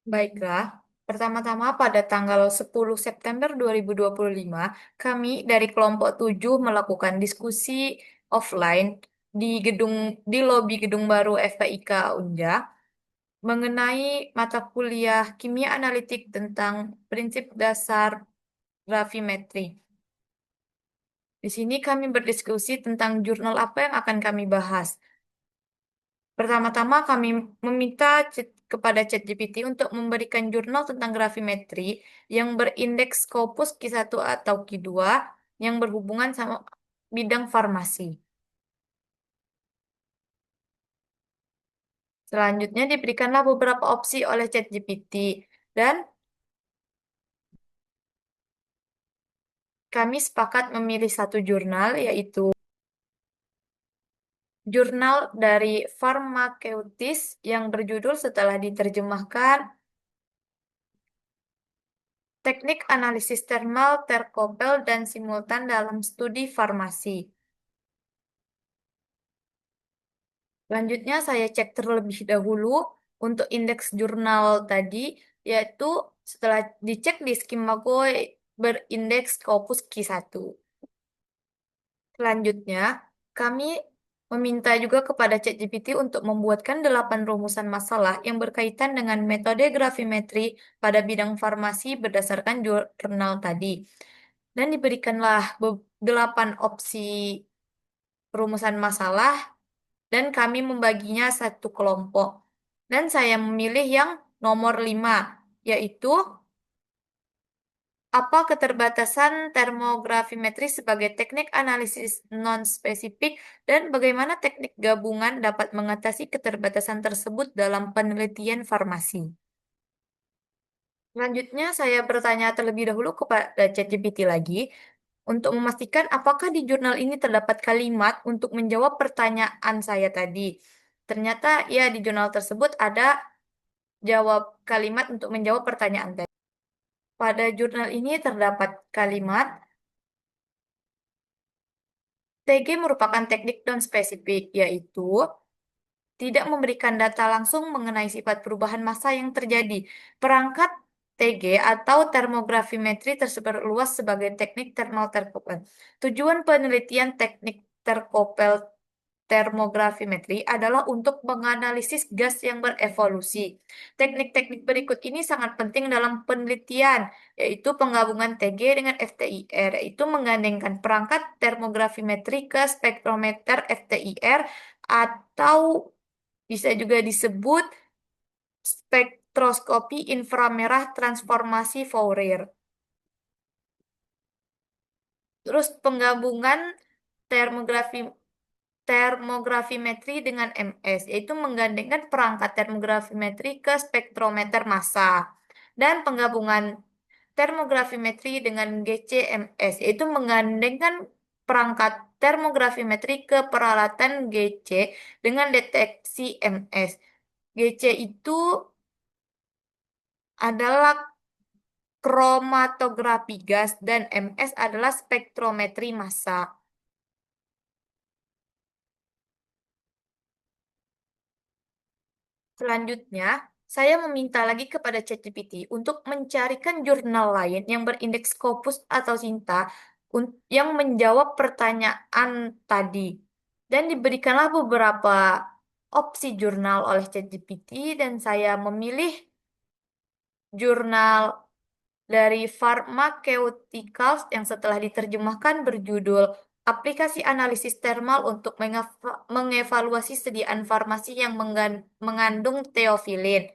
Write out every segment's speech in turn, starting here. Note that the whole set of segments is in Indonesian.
Baiklah, pertama-tama pada tanggal 10 September 2025, kami dari kelompok 7 melakukan diskusi offline di lobi gedung baru FPIK Unja mengenai mata kuliah kimia analitik tentang prinsip dasar gravimetri. Di sini kami berdiskusi tentang jurnal apa yang akan kami bahas. Pertama-tama kami meminta kepada ChatGPT untuk memberikan jurnal tentang gravimetri yang berindeks Scopus Q1 atau Q2 yang berhubungan sama bidang farmasi. Selanjutnya diberikanlah beberapa opsi oleh ChatGPT dan kami sepakat memilih satu jurnal yaitu jurnal dari Pharmaceutics yang berjudul setelah diterjemahkan Teknik Analisis Thermal Terkopel dan Simultan dalam Studi Farmasi. Selanjutnya saya cek terlebih dahulu untuk indeks jurnal tadi, yaitu setelah dicek di Skimago berindeks Scopus Q1. Selanjutnya, kami meminta juga kepada ChatGPT untuk membuatkan 8 rumusan masalah yang berkaitan dengan metode gravimetri pada bidang farmasi berdasarkan jurnal tadi. Dan diberikanlah 8 opsi rumusan masalah dan kami membaginya satu kelompok. Dan saya memilih yang nomor 5, yaitu apa keterbatasan termografimetri sebagai teknik analisis non-spesifik dan bagaimana teknik gabungan dapat mengatasi keterbatasan tersebut dalam penelitian farmasi. Selanjutnya, saya bertanya terlebih dahulu kepada ChatGPT lagi untuk memastikan apakah di jurnal ini terdapat kalimat untuk menjawab pertanyaan saya tadi. Ternyata ya di jurnal tersebut ada jawab kalimat untuk menjawab pertanyaan tadi. Pada jurnal ini terdapat kalimat TG merupakan teknik non-spesifik, yaitu tidak memberikan data langsung mengenai sifat perubahan massa yang terjadi. Perangkat TG atau termografimetri tersebar luas sebagai teknik thermal terkopel. Tujuan penelitian teknik terkopel termografimetri adalah untuk menganalisis gas yang berevolusi. Teknik-teknik berikut ini sangat penting dalam penelitian, yaitu penggabungan TG dengan FTIR, yaitu menggandengkan perangkat termografimetri ke spektrometer FTIR atau bisa juga disebut spektroskopi inframerah transformasi Fourier. Terus penggabungan termografi termografimetri dengan MS, yaitu menggandengkan perangkat termografimetri ke spektrometer massa. Dan penggabungan termografimetri dengan GCMS, yaitu menggandengkan perangkat termografimetri ke peralatan GC dengan deteksi MS. GC itu adalah kromatografi gas dan MS adalah spektrometri massa. Selanjutnya, saya meminta lagi kepada ChatGPT untuk mencarikan jurnal lain yang berindeks Scopus atau Sinta yang menjawab pertanyaan tadi. Dan diberikanlah beberapa opsi jurnal oleh ChatGPT dan saya memilih jurnal dari Pharmaceuticals yang setelah diterjemahkan berjudul Aplikasi Analisis Thermal untuk Mengevaluasi Sediaan Farmasi yang Mengandung Teofilin.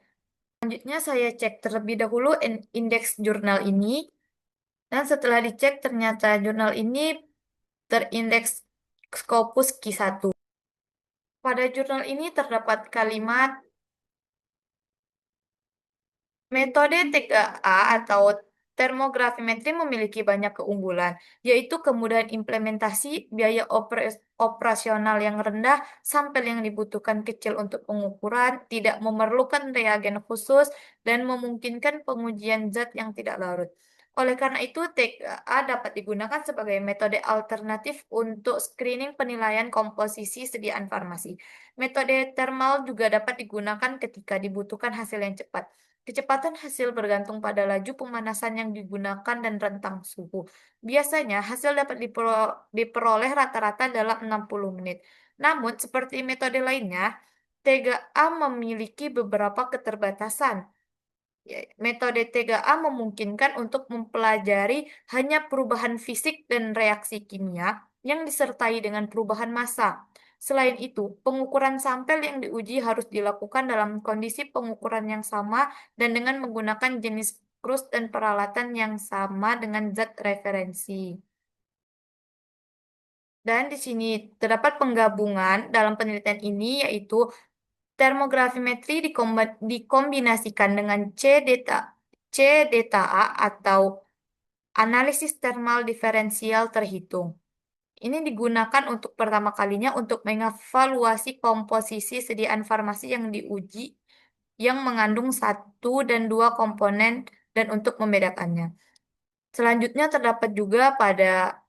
Selanjutnya saya cek terlebih dahulu indeks jurnal ini dan setelah dicek ternyata jurnal ini terindeks Scopus Q1. Pada jurnal ini terdapat kalimat metode TKA atau termografimetri memiliki banyak keunggulan, yaitu kemudahan implementasi, biaya operasional yang rendah, sampel yang dibutuhkan kecil untuk pengukuran, tidak memerlukan reagen khusus, dan memungkinkan pengujian zat yang tidak larut. Oleh karena itu, TKA dapat digunakan sebagai metode alternatif untuk screening penilaian komposisi sediaan farmasi. Metode thermal juga dapat digunakan ketika dibutuhkan hasil yang cepat. Kecepatan hasil bergantung pada laju pemanasan yang digunakan dan rentang suhu. Biasanya hasil dapat diperoleh rata-rata dalam 60 menit. Namun, seperti metode lainnya, TGA memiliki beberapa keterbatasan. Metode TGA memungkinkan untuk mempelajari hanya perubahan fisik dan reaksi kimia yang disertai dengan perubahan massa. Selain itu, pengukuran sampel yang diuji harus dilakukan dalam kondisi pengukuran yang sama dan dengan menggunakan jenis krus dan peralatan yang sama dengan zat referensi. Dan di sini terdapat penggabungan dalam penelitian ini, yaitu termografimetri dikombinasikan dengan C-delta A atau analisis thermal diferensial terhitung. Ini digunakan untuk pertama kalinya untuk mengevaluasi komposisi sediaan farmasi yang diuji yang mengandung satu dan dua komponen dan untuk membedakannya. Selanjutnya terdapat juga pada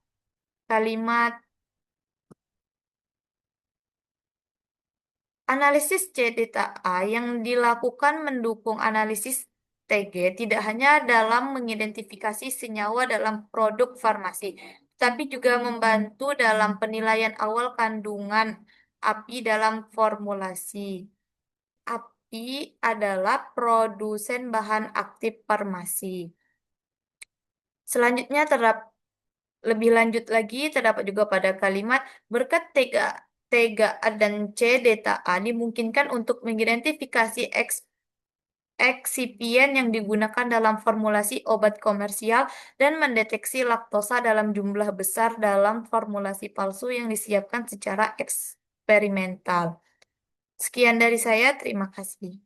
kalimat analisis C-delta A yang dilakukan mendukung analisis TG tidak hanya dalam mengidentifikasi senyawa dalam produk farmasi, tapi juga membantu dalam penilaian awal kandungan api dalam formulasi. Api adalah produsen bahan aktif farmasi. Selanjutnya lebih lanjut lagi terdapat juga pada kalimat berkat TGA dan C-delta A dimungkinkan untuk mengidentifikasi eksipien yang digunakan dalam formulasi obat komersial dan mendeteksi laktosa dalam jumlah besar dalam formulasi palsu yang disiapkan secara eksperimental. Sekian dari saya, terima kasih.